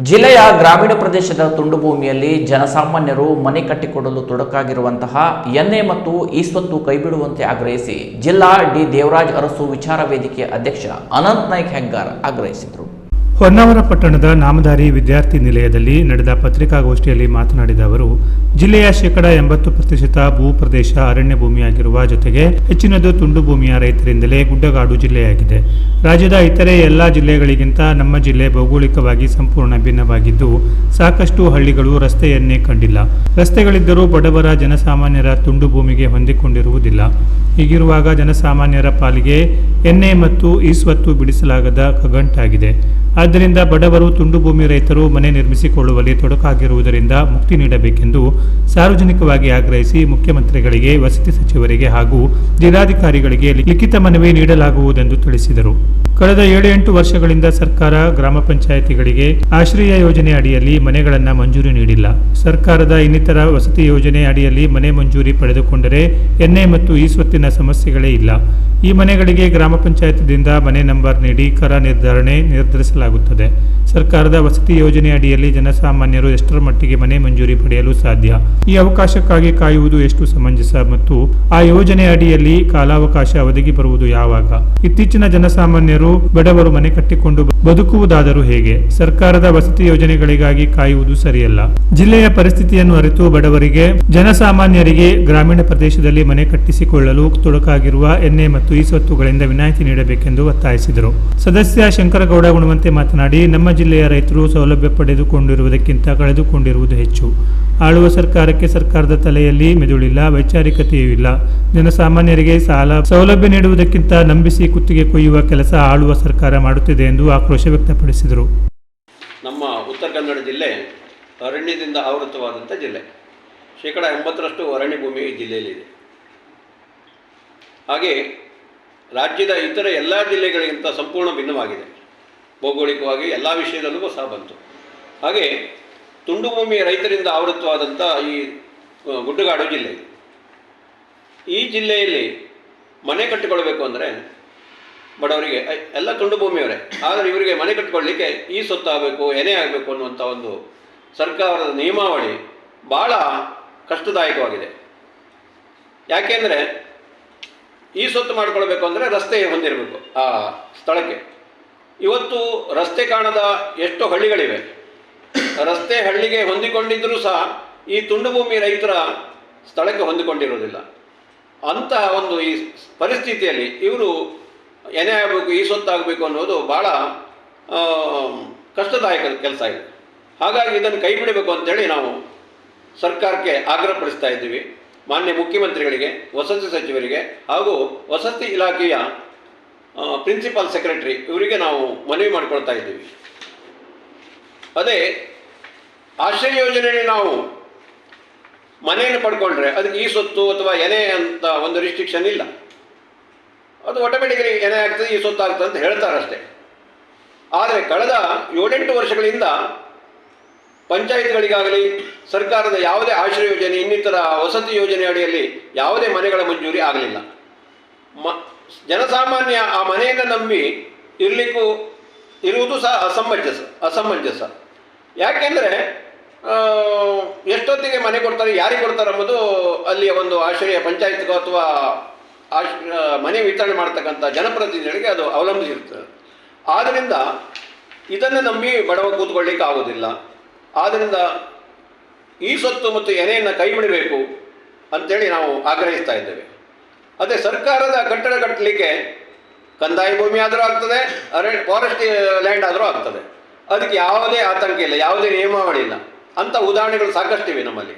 ಜಿಲ್ಲೆಯ ಗ್ರಾಮೀಣ ಪ್ರದೇಶದ ತುಂಡು ಭೂಮಿಯಲ್ಲಿ ಜನಸಾಮಾನ್ಯರು ಮನೆ ಕಟ್ಟಿಕೊಡಲು ತೊಡಕಾಗಿರುವಂತಹ ಎನ್ಎ ಮತ್ತು ಈಸ್ವತ್ತು ಕೈಬಿಡುವಂತೆ ಆಗ್ರಹಿಸಿ ಜಿಲ್ಲಾ ಡಿ ದೇವರಾಜ್ ಅರಸು ವಿಚಾರ ವೇದಿಕೆ ಅಧ್ಯಕ್ಷ ಅನಂತ್ ನಾಯ್ಕ್ ಹೆಗ್ಗಾರ್ ಆಗ್ರಹಿಸಿದರು. ಹೊನ್ನಾವರ ಪಟ್ಟಣದ ನಾಮಧಾರಿ ವಿದ್ಯಾರ್ಥಿ ನಿಲಯದಲ್ಲಿ ನಡೆದ ಪತ್ರಿಕಾಗೋಷ್ಠಿಯಲ್ಲಿ ಮಾತನಾಡಿದ ಅವರು, ಜಿಲ್ಲೆಯ 80% ಭೂ ಪ್ರದೇಶ ಅರಣ್ಯ ಭೂಮಿಯಾಗಿರುವ ಜೊತೆಗೆ ಹೆಚ್ಚಿನದು ತುಂಡು ಭೂಮಿಯ ರೈತರಿಂದಲೇ ಗುಡ್ಡಗಾಡು ಜಿಲ್ಲೆಯಾಗಿದೆ. ರಾಜ್ಯದ ಇತರೆ ಎಲ್ಲ ಜಿಲ್ಲೆಗಳಿಗಿಂತ ನಮ್ಮ ಜಿಲ್ಲೆ ಭೌಗೋಳಿಕವಾಗಿ ಸಂಪೂರ್ಣ ಭಿನ್ನವಾಗಿದ್ದು, ಸಾಕಷ್ಟು ಹಳ್ಳಿಗಳು ರಸ್ತೆಯನ್ನೇ ಕಂಡಿಲ್ಲ. ರಸ್ತೆಗಳಿದ್ದರೂ ಬಡವರ ಜನಸಾಮಾನ್ಯರ ತುಂಡು ಭೂಮಿಗೆ ಹೊಂದಿಕೊಂಡಿರುವುದಿಲ್ಲ. ಹೀಗಿರುವಾಗ ಜನಸಾಮಾನ್ಯರ ಪಾಲಿಗೆ ಎನ್ಎ ಮತ್ತು ಈಸ್ವತ್ತು ಬಿಡಿಸಲಾಗದ ಕಗ್ಗಂಟಾಗಿದೆ. ಆದ್ದರಿಂದ ಬಡವರು ತುಂಡು ಭೂಮಿ ರೈತರು ಮನೆ ನಿರ್ಮಿಸಿಕೊಳ್ಳುವಲ್ಲಿ ತೊಡಕಾಗಿರುವುದರಿಂದ ಮುಕ್ತಿ ನೀಡಬೇಕೆಂದು ಸಾರ್ವಜನಿಕವಾಗಿ ಆಗ್ರಹಿಸಿ ಮುಖ್ಯಮಂತ್ರಿಗಳಿಗೆ, ವಸತಿ ಸಚಿವರಿಗೆ ಹಾಗೂ ಜಿಲ್ಲಾಧಿಕಾರಿಗಳಿಗೆ ಲಿಖಿತ ಮನವಿ ನೀಡಲಾಗುವುದೆಂದು ತಿಳಿಸಿದರು. ಕಳೆದ 7-8 ವರ್ಷಗಳಿಂದ ಸರ್ಕಾರ ಗ್ರಾಮ ಪಂಚಾಯಿತಿಗಳಿಗೆ ಆಶ್ರಯ ಯೋಜನೆ ಅಡಿಯಲ್ಲಿ ಮನೆಗಳನ್ನು ಮಂಜೂರಿ ನೀಡಿಲ್ಲ. ಸರ್ಕಾರದ ಇನ್ನಿತರ ವಸತಿ ಯೋಜನೆ ಅಡಿಯಲ್ಲಿ ಮನೆ ಮಂಜೂರಿ ಪಡೆದುಕೊಂಡರೆ ಎನ್ಎ ಮತ್ತು ಈಸ್ವತ್ತಿನ ಸಮಸ್ಯೆಗಳೇ ಇಲ್ಲ. ಈ ಮನೆಗಳಿಗೆ ಗ್ರಾಮ ಪಂಚಾಯತ್ದಿಂದ ಮನೆ ನಂಬರ್ ನೀಡಿ ಕರ ನಿರ್ಧರಿಸಲಾಗುತ್ತದೆ. ಸರ್ಕಾರದ ವಸತಿ ಯೋಜನೆ ಅಡಿಯಲ್ಲಿ ಜನಸಾಮಾನ್ಯರು ಎಷ್ಟರ ಮಟ್ಟಿಗೆ ಮನೆ ಮಂಜೂರಿ ಪಡೆಯಲು ಸಾಧ್ಯ? ಈ ಅವಕಾಶಕ್ಕಾಗಿ ಕಾಯುವುದು ಎಷ್ಟು ಸಮಂಜಸ ಮತ್ತು ಆ ಯೋಜನೆ ಅಡಿಯಲ್ಲಿ ಕಾಲಾವಕಾಶ ಒದಗಿ ಬರುವುದು ಯಾವಾಗ? ಇತ್ತೀಚಿನ ಜನಸಾಮಾನ್ಯರು ಬಡವರು ಮನೆ ಕಟ್ಟಿಕೊಂಡು ಬದುಕುವುದಾದರೂ ಹೇಗೆ? ಸರ್ಕಾರದ ವಸತಿ ಯೋಜನೆಗಳಿಗಾಗಿ ಕಾಯುವುದು ಸರಿಯಲ್ಲ. ಜಿಲ್ಲೆಯ ಪರಿಸ್ಥಿತಿಯನ್ನು ಅರಿತು ಬಡವರಿಗೆ, ಜನಸಾಮಾನ್ಯರಿಗೆ ಗ್ರಾಮೀಣ ಪ್ರದೇಶದಲ್ಲಿ ಮನೆ ಕಟ್ಟಿಸಿಕೊಳ್ಳಲು ತೊಡಕಾಗಿರುವ ಎನ್ಎ ಮತ್ತು ಈಸ್ವತ್ತುಗಳಿಂದ ವಿನಾಯಿತಿ ನೀಡಬೇಕೆಂದು ಒತ್ತಾಯಿಸಿದರು. ಸದಸ್ಯ ಶಂಕರಗೌಡ ಗುಣವಂತೆ ಮಾತನಾಡಿ, ನಮ್ಮ ಜಿಲ್ಲೆಯ ರೈತರು ಸೌಲಭ್ಯ ಪಡೆದುಕೊಂಡಿರುವುದಕ್ಕಿಂತ ಕಳೆದುಕೊಂಡಿರುವುದು ಹೆಚ್ಚು. ಆಳುವ ಸರ್ಕಾರಕ್ಕೆ ಸರ್ಕಾರದ ತಲೆಯಲ್ಲಿ ಮೆದುಳಿಲ್ಲ, ವೈಚಾರಿಕತೆಯೂ ಇಲ್ಲ. ಜನಸಾಮಾನ್ಯರಿಗೆ ಸೌಲಭ್ಯ ನೀಡುವುದಕ್ಕಿಂತ ನಂಬಿಸಿ ಕುತ್ತಿಗೆ ಕೊಯ್ಯುವ ಕೆಲಸ ಆಳುವ ಸರ್ಕಾರ ಮಾಡುತ್ತಿದೆ ಎಂದು ಆಕ್ರೋಶ ವ್ಯಕ್ತಪಡಿಸಿದರು. ನಮ್ಮ ಉತ್ತರ ಕನ್ನಡ ಜಿಲ್ಲೆ ಅರಣ್ಯದಿಂದ ಆವೃತವಾದಂಥ ಜಿಲ್ಲೆ. 80% ಅರಣ್ಯ ಭೂಮಿ ಈ ಜಿಲ್ಲೆಯಲ್ಲಿದೆ. ಹಾಗೆ ರಾಜ್ಯದ ಇತರ ಎಲ್ಲ ಜಿಲ್ಲೆಗಳಿಗಿಂತ ಸಂಪೂರ್ಣ ಭಿನ್ನವಾಗಿದೆ. ಭೌಗೋಳಿಕವಾಗಿ ಎಲ್ಲ ವಿಷಯದಲ್ಲೂ ಸಹ ಬಂತು. ಹಾಗೆ ತುಂಡು ಭೂಮಿಯ ರೈತರಿಂದ ಆವೃತವಾದಂಥ ಈ ಗುಡ್ಡಗಾಡು ಜಿಲ್ಲೆ. ಈ ಜಿಲ್ಲೆಯಲ್ಲಿ ಮನೆ ಕಟ್ಟಿಕೊಳ್ಬೇಕು ಅಂದರೆ ಬಡವರಿಗೆ ಎಲ್ಲ ತುಂಡು ಭೂಮಿಯವರೇ, ಆದರೆ ಇವರಿಗೆ ಮನೆ ಕಟ್ಟಿಕೊಳ್ಳಲಿಕ್ಕೆ ಈ ಸೊತ್ತು ಆಗಬೇಕು, ಎನೆ ಆಗಬೇಕು ಅನ್ನುವಂಥ ಒಂದು ಸರ್ಕಾರದ ನಿಯಮಾವಳಿ ಭಾಳ ಕಷ್ಟದಾಯಕವಾಗಿದೆ. ಯಾಕೆಂದರೆ ಈ ಸೊತ್ತು ಮಾಡಿಕೊಳ್ಬೇಕು ಅಂದರೆ ರಸ್ತೆ ಹೊಂದಿರಬೇಕು ಆ ಸ್ಥಳಕ್ಕೆ. ಇವತ್ತು ರಸ್ತೆ ಕಾಣದ ಎಷ್ಟು ಹಳ್ಳಿಗಳಿವೆ. ರಸ್ತೆ ಹಳ್ಳಿಗೆ ಹೊಂದಿಕೊಂಡಿದ್ದರೂ ಸಹ ಈ ತುಂಡು ಭೂಮಿ ರೈತರ ಸ್ಥಳಕ್ಕೆ ಹೊಂದಿಕೊಂಡಿರೋದಿಲ್ಲ. ಅಂತಹ ಒಂದು ಈ ಪರಿಸ್ಥಿತಿಯಲ್ಲಿ ಇವರು ಎನೆ ಆಗಬೇಕು, ಈ ಸೊತ್ತಾಗಬೇಕು ಅನ್ನೋದು ಭಾಳ ಕಷ್ಟದಾಯಕ ಕೆಲಸ ಇದೆ. ಹಾಗಾಗಿ ಇದನ್ನು ಕೈ ಬಿಡಬೇಕು ಅಂತೇಳಿ ನಾವು ಸರ್ಕಾರಕ್ಕೆ ಆಗ್ರಹಪಡಿಸ್ತಾ ಇದ್ದೀವಿ. ಮಾನ್ಯ ಮುಖ್ಯಮಂತ್ರಿಗಳಿಗೆ, ವಸತಿ ಸಚಿವರಿಗೆ ಹಾಗೂ ವಸತಿ ಇಲಾಖೆಯ ಪ್ರಿನ್ಸಿಪಾಲ್ ಸೆಕ್ರೆಟರಿ ಇವರಿಗೆ ನಾವು ಮನವಿ ಮಾಡಿಕೊಳ್ತಾ ಇದ್ದೀವಿ. ಅದೇ ಆಶ್ರಯ ಯೋಜನೆಯಲ್ಲಿ ನಾವು ಮನೆಯನ್ನು ಪಡ್ಕೊಂಡ್ರೆ ಅದಕ್ಕೆ ಈ ಸೊತ್ತು ಅಥವಾ ಎನೆ ಅಂತ ಒಂದು ರಿಸ್ಟ್ರಿಕ್ಷನ್ ಇಲ್ಲ. ಅದು ಆಟೋಮೆಟಿಕಲಿ ಎನೆ ಆಗ್ತದೆ, ಈ ಸೊತ್ತು ಆಗ್ತದೆ ಅಂತ ಹೇಳ್ತಾರಷ್ಟೇ. ಆದರೆ ಕಳೆದ 7-8 ವರ್ಷಗಳಿಂದ ಪಂಚಾಯತ್ಗಳಿಗಾಗಲಿ ಸರ್ಕಾರದ ಯಾವುದೇ ಆಶ್ರಯ ಯೋಜನೆ, ಇನ್ನಿತರ ವಸತಿ ಯೋಜನೆ ಅಡಿಯಲ್ಲಿ ಯಾವುದೇ ಮನೆಗಳ ಮಂಜೂರಿ ಆಗಲಿಲ್ಲ. ಜನಸಾಮಾನ್ಯ ಆ ಮನೆಯನ್ನು ನಂಬಿ ಇರುವುದು ಸಹ ಅಸಮಂಜಸ. ಯಾಕೆಂದರೆ ಎಷ್ಟೊತ್ತಿಗೆ ಮನೆ ಕೊಡ್ತಾರೆ, ಯಾರಿಗೆ ಕೊಡ್ತಾರೆ ಎಂಬುದು ಅಲ್ಲಿಯ ಒಂದು ಆಶ್ರಯ ಪಂಚಾಯತ್ಗೂ ಅಥವಾ ಮನೆ ವಿತರಣೆ ಮಾಡ್ತಕ್ಕಂಥ ಜನಪ್ರತಿನಿಧಿಗಳಿಗೆ ಅದು ಅವಲಂಬಿಸಿರ್ತದೆ. ಆದ್ದರಿಂದ ಇದನ್ನು ನಂಬಿ ಬಡವ ಕೂತ್ಕೊಳ್ಳಿಕ್ಕೆ ಆಗೋದಿಲ್ಲ. ಆದ್ದರಿಂದ ಈ ಸೊತ್ತು ಮತ್ತು ಎನೆಯನ್ನು ಕೈ ಬಿಡಬೇಕು ಅಂಥೇಳಿ ನಾವು ಆಗ್ರಹಿಸ್ತಾ ಇದ್ದೇವೆ. ಅದೇ ಸರ್ಕಾರದ ಕಟ್ಟಡ ಕಟ್ಟಲಿಕ್ಕೆ ಕಂದಾಯ ಭೂಮಿ ಆದರೂ ಆಗ್ತದೆ, ಫಾರೆಸ್ಟ್ ಲ್ಯಾಂಡ್ ಆದರೂ ಆಗ್ತದೆ. ಅದಕ್ಕೆ ಯಾವುದೇ ಆತಂಕ ಇಲ್ಲ, ಯಾವುದೇ ನಿಯಮಾವಳಿ ಇಲ್ಲ. ಅಂಥ ಉದಾಹರಣೆಗಳು ಸಾಕಷ್ಟಿವೆ ನಮ್ಮಲ್ಲಿ.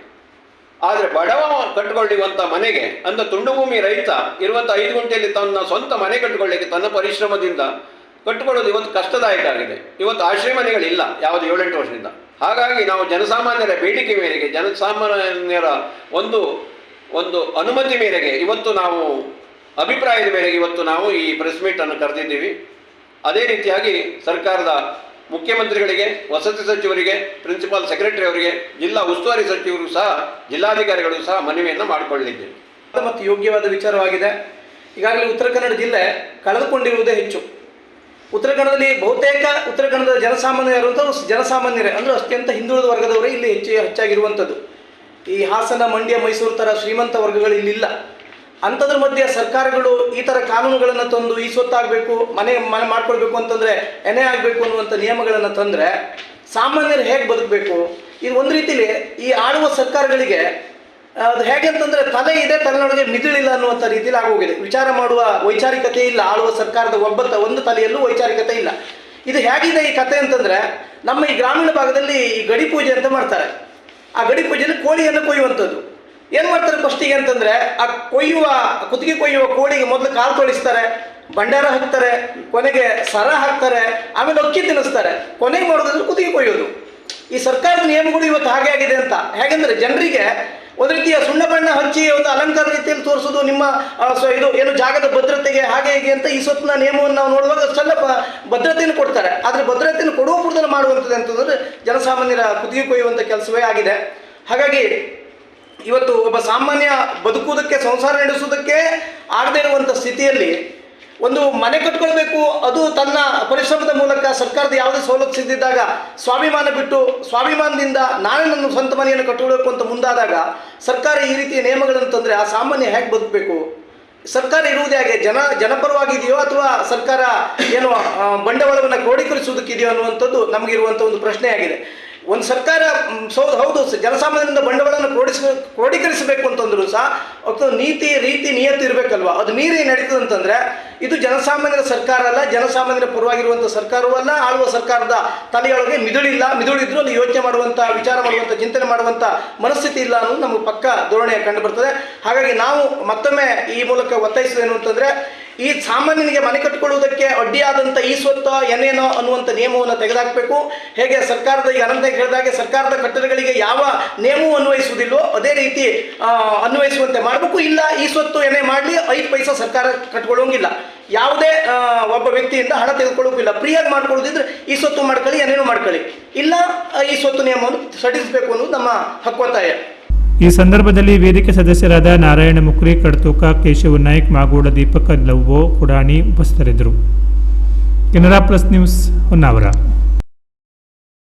ಆದರೆ ಬಡವ ಕಟ್ಟಿಕೊಳ್ಳುವಂಥ ಮನೆಗೆ ಅಂಥ ತುಂಡು ಭೂಮಿ ರೈತ ಇರುವಂಥ 5 ಗುಂಟೆಯಲ್ಲಿ ತನ್ನ ಸ್ವಂತ ಮನೆ ಕಟ್ಟಿಕೊಳ್ಳಿಕ್ಕೆ ತನ್ನ ಪರಿಶ್ರಮದಿಂದ ಕಟ್ಟಿಕೊಳ್ಳೋದು ಇವತ್ತು ಕಷ್ಟದಾಯಕ ಆಗಿದೆ. ಇವತ್ತು ಆಶ್ರಯ ಮನೆಗಳಿಲ್ಲ ಯಾವುದು 7-8 ವರ್ಷದಿಂದ. ಹಾಗಾಗಿ ನಾವು ಜನಸಾಮಾನ್ಯರ ಬೇಡಿಕೆ ಮೇರೆಗೆ, ಜನಸಾಮಾನ್ಯರ ಒಂದು ಅನುಮತಿ ಮೇರೆಗೆ, ಇವತ್ತು ನಾವು ಅಭಿಪ್ರಾಯದ ಮೇರೆಗೆ ಇವತ್ತು ನಾವು ಈ ಪ್ರೆಸ್ ಮೀಟನ್ನು ಕರೆದಿದ್ದೀವಿ. ಅದೇ ರೀತಿಯಾಗಿ ಸರ್ಕಾರದ ಮುಖ್ಯಮಂತ್ರಿಗಳಿಗೆ, ವಸತಿ ಸಚಿವರಿಗೆ, ಪ್ರಿನ್ಸಿಪಾಲ್ ಸೆಕ್ರೆಟರಿ ಅವರಿಗೆ, ಜಿಲ್ಲಾ ಉಸ್ತುವಾರಿ ಸಚಿವರು ಸಹ, ಜಿಲ್ಲಾಧಿಕಾರಿಗಳು ಸಹ ಮನವಿಯನ್ನು ಮಾಡಿಕೊಳ್ಳಲಿದ್ದೇವೆ. ಮತ್ತು ಯೋಗ್ಯವಾದ ವಿಚಾರವಾಗಿದೆ. ಈಗಾಗಲೇ ಉತ್ತರ ಕನ್ನಡ ಜಿಲ್ಲೆ ಕಳೆದುಕೊಂಡಿರುವುದೇ ಹೆಚ್ಚು. ಉತ್ತರ ಕನ್ನಡದಲ್ಲಿ ಬಹುತೇಕ ಉತ್ತರ ಕನ್ನಡದ ಜನಸಾಮಾನ್ಯರು ಅಂತ ಜನಸಾಮಾನ್ಯರೇ ಅಂದರೆ ಅತ್ಯಂತ ಹಿಂದುಳಿದ ವರ್ಗದವರೇ ಇಲ್ಲಿ ಹೆಚ್ಚಾಗಿರುವಂಥದ್ದು. ಈ ಹಾಸನ, ಮಂಡ್ಯ, ಮೈಸೂರು ಥರ ಶ್ರೀಮಂತ ವರ್ಗಗಳು ಇಲ್ಲಿಲ್ಲ. ಅಂಥದ್ರ ಮಧ್ಯೆ ಸರ್ಕಾರಗಳು ಈ ಥರ ಕಾನೂನುಗಳನ್ನು ತಂದು ಈ ಸ್ವತ್ತಾಗಬೇಕು, ಮನೆ ಮಾಡ್ಕೊಳ್ಬೇಕು ಅಂತಂದರೆ ಎನೆ ಆಗಬೇಕು ಅನ್ನುವಂಥ ನಿಯಮಗಳನ್ನು ತಂದರೆ ಸಾಮಾನ್ಯರು ಹೇಗೆ ಬದುಕಬೇಕು? ಇದು ಒಂದು ರೀತಿಯಲ್ಲಿ ಈ ಆಳುವ ಸರ್ಕಾರಗಳಿಗೆ ಅದು ಹೇಗೆ ಅಂತಂದರೆ ತಲೆ ಇದೆ, ತಲೆನೊಳಗೆ ಮಿದುಳಿಲ್ಲ ಅನ್ನುವಂಥ ರೀತಿಯಲ್ಲಿ ಆಗೋಗಿದೆ. ವಿಚಾರ ಮಾಡುವ ವೈಚಾರಿಕತೆ ಇಲ್ಲ ಆಳುವ ಸರ್ಕಾರದ ಒಂದು ತಲೆಯಲ್ಲೂ ವೈಚಾರಿಕತೆ ಇಲ್ಲ. ಇದು ಹೇಗಿದೆ ಈ ಕತೆ ಅಂತಂದರೆ, ನಮ್ಮ ಈ ಗ್ರಾಮೀಣ ಭಾಗದಲ್ಲಿ ಈ ಗಡಿ ಪೂಜೆ ಅಂತ ಮಾಡ್ತಾರೆ. ಆ ಗಡಿ ಪೂಜೆಯಲ್ಲಿ ಕೋಳಿಯನ್ನು ಕೊಯ್ಯುವಂಥದ್ದು. ಏನು ಮಾಡ್ತಾರೆ ಫಸ್ಟಿಗೆ ಅಂತಂದರೆ, ಆ ಕುತ್ತಿಗೆ ಕೊಯ್ಯುವ ಕೋಳಿಗೆ ಮೊದಲು ಕಾಲು ತೊಳಿಸ್ತಾರೆ, ಭಂಡಾರ ಹಾಕ್ತಾರೆ, ಕೊನೆಗೆ ಸರ ಹಾಕ್ತಾರೆ, ಆಮೇಲೆ ಅಕ್ಕಿ ತಿನ್ನಿಸ್ತಾರೆ, ಕೊನೆಗೆ ಮಾಡೋದಂದ್ರೆ ಕುತ್ತಿಗೆ ಕೊಯ್ಯೋದು. ಈ ಸರ್ಕಾರದ ನಿಯಮಗಳು ಇವತ್ತು ಹಾಗೆ ಆಗಿದೆ ಅಂತ. ಹೇಗೆಂದರೆ ಜನರಿಗೆ ಒಂದು ರೀತಿಯ ಸುಣ್ಣ ಬಣ್ಣ ಹಚ್ಚಿ ಒಂದು ಅಲಂಕಾರ ರೀತಿಯಲ್ಲಿ ತೋರಿಸೋದು, ನಿಮ್ಮ ಇದು ಏನು ಜಾಗದ ಭದ್ರತೆಗೆ ಹಾಗೆ ಹೀಗೆ ಅಂತ ಈ ಸ್ವತ್ತಿನ ನಿಯಮವನ್ನು ನಾವು ನೋಡುವಾಗ ಅಷ್ಟೆಲ್ಲ ಭದ್ರತೆಯನ್ನು ಕೊಡ್ತಾರೆ. ಆದರೆ ಭದ್ರತೆಯನ್ನು ಕೊಡುವ ಪೂರ್ವದಲ್ಲಿ ಮಾಡುವಂಥದ್ದು ಅಂತಂದರೆ ಜನಸಾಮಾನ್ಯರ ಕುತ್ತಿಗೆ ಕೊಯ್ಯುವಂಥ ಕೆಲಸವೇ ಆಗಿದೆ. ಹಾಗಾಗಿ ಇವತ್ತು ಒಬ್ಬ ಸಾಮಾನ್ಯ ಬದುಕುವುದಕ್ಕೆ, ಸಂಸಾರ ನಡೆಸುವುದಕ್ಕೆ ಆಗದೇ ಇರುವಂಥ ಸ್ಥಿತಿಯಲ್ಲಿ ಒಂದು ಮನೆ ಕಟ್ಕೊಳ್ಬೇಕು, ಅದು ತನ್ನ ಪರಿಶ್ರಮದ ಮೂಲಕ ಸರ್ಕಾರದ ಯಾವುದೇ ಸವಲತ್ತು ಸಿಗದಿದ್ದಾಗ ಸ್ವಾಭಿಮಾನ ಬಿಟ್ಟು ಸ್ವಾಭಿಮಾನದಿಂದ ನಾನೇ ನನ್ನ ಸ್ವಂತ ಮನೆಯನ್ನು ಕಟ್ಟಿಕೊಳ್ಬೇಕು ಅಂತ ಮುಂದಾದಾಗ ಸರ್ಕಾರ ಈ ರೀತಿಯ ನಿಯಮಗಳನ್ನು ತಂದರೆ ಆ ಸಾಮಾನ್ಯ ಹೇಗೆ ಬದುಕಬೇಕು? ಸರ್ಕಾರ ಇರುವುದೇ ಹಾಗೆ ಜನಪರವಾಗಿದೆಯೋ ಅಥವಾ ಸರ್ಕಾರ ಏನು ಬಂಡವಾಳವನ್ನು ಕ್ರೋಢೀಕರಿಸುವುದಕ್ಕಿದೆಯೋ ಅನ್ನುವಂಥದ್ದು ನಮಗಿರುವಂಥ ಒಂದು ಪ್ರಶ್ನೆಯಾಗಿದೆ. ಒಂದು ಸರ್ಕಾರ ಹೌದು ಜನಸಾಮಾನ್ಯರಿಂದ ಬಂಡವಾಳವನ್ನು ಕ್ರೋಢೀಕರಿಸಬೇಕು ಅಂತಂದ್ರೂ ಸಹ ನೀತಿ ರೀತಿ ನಿಯತ್ತು ಇರಬೇಕಲ್ವ. ಅದು ಮೀರಿ ನಡೀತದೆ ಅಂತಂದರೆ ಇದು ಜನಸಾಮಾನ್ಯರ ಸರ್ಕಾರ ಅಲ್ಲ, ಜನಸಾಮಾನ್ಯರ ಪರವಾಗಿರುವಂಥ ಸರ್ಕಾರವೂ ಅಲ್ಲ. ಆಳುವ ಸರ್ಕಾರದ ತಲೆಯೊಳಗೆ ಮಿದುಳಿದ್ರೂ ಅಲ್ಲಿ ಯೋಚನೆ ಮಾಡುವಂಥ, ವಿಚಾರ ಮಾಡುವಂಥ, ಚಿಂತನೆ ಮಾಡುವಂಥ ಮನಸ್ಥಿತಿ ಇಲ್ಲ ಅನ್ನೋದು ನಮಗೆ ಪಕ್ಕ ಧೋರಣೆ ಕಂಡು ಬರ್ತದೆ. ಹಾಗಾಗಿ ನಾವು ಮತ್ತೊಮ್ಮೆ ಈ ಮೂಲಕ ಒತ್ತಾಯಿಸೋದೇನು ಅಂತಂದರೆ, ಈ ಸಾಮಾನ್ಯನಿಗೆ ಮನೆ ಕಟ್ಟಿಕೊಳ್ಳುವುದಕ್ಕೆ ಅಡ್ಡಿಯಾದಂಥ ಈ ಸ್ವತ್ತು ಏನೇನೋ ಅನ್ನುವಂಥ ನಿಯಮವನ್ನು ತೆಗೆದುಹಾಕಬೇಕು. ಹೇಗೆ ಸರ್ಕಾರದ ಈಗ ಅನಂತ ಹೇಳಿದಾಗೆ ಸರ್ಕಾರದ ಕಟ್ಟಡಗಳಿಗೆ ಯಾವ ನಿಯಮವೂ ಅನ್ವಯಿಸುವುದಿಲ್ಲೋ ಅದೇ ರೀತಿ ಅನ್ವಯಿಸುವಂತೆ ಮಾಡಬೇಕು. ಇಲ್ಲ ಈ ಸ್ವತ್ತು ಏನೇ ಮಾಡಲಿ 5 ಪೈಸಾ ಸರ್ಕಾರ ಕಟ್ಕೊಳ್ಳೋಂಗಿಲ್ಲ. ಯಾವುದೇ ಒಬ್ಬ ವ್ಯಕ್ತಿಯಿಂದ ಹಣ ತೆಗೆದುಕೊಳ್ಳೋಕ್ಕಿಲ್ಲ. ಫ್ರೀಯಾಗಿ ಮಾಡ್ಕೊಳ್ಳೋದಿದ್ರೆ ಈ ಸ್ವತ್ತು ಮಾಡ್ಕೊಳ್ಳಿ, ಏನೇನೋ ಮಾಡ್ಕೊಳ್ಳಿ, ಇಲ್ಲ ಈ ಸ್ವತ್ತು ನಿಯಮವನ್ನು ಸಡಿಲಿಸಬೇಕು ಅನ್ನೋದು ನಮ್ಮ ಹಕ್ಕೊತ್ತಾಯ. ಈ ಸಂದರ್ಭದಲ್ಲಿ ವೇದಿಕೆ ಸದಸ್ಯರಾದ ನಾರಾಯಣ ಮುಕ್ರಿ, ಕಡ್ತೂಕ, ಕೇಶವ ನಾಯ್ಕ್, ಮಾಗೋಡ ದೀಪಕ್, ಲವ್ವೋ, ಕುಡಾಣಿ ಉಪಸ್ಥಿತರಿದ್ದರು. Canara plus news Honnavar.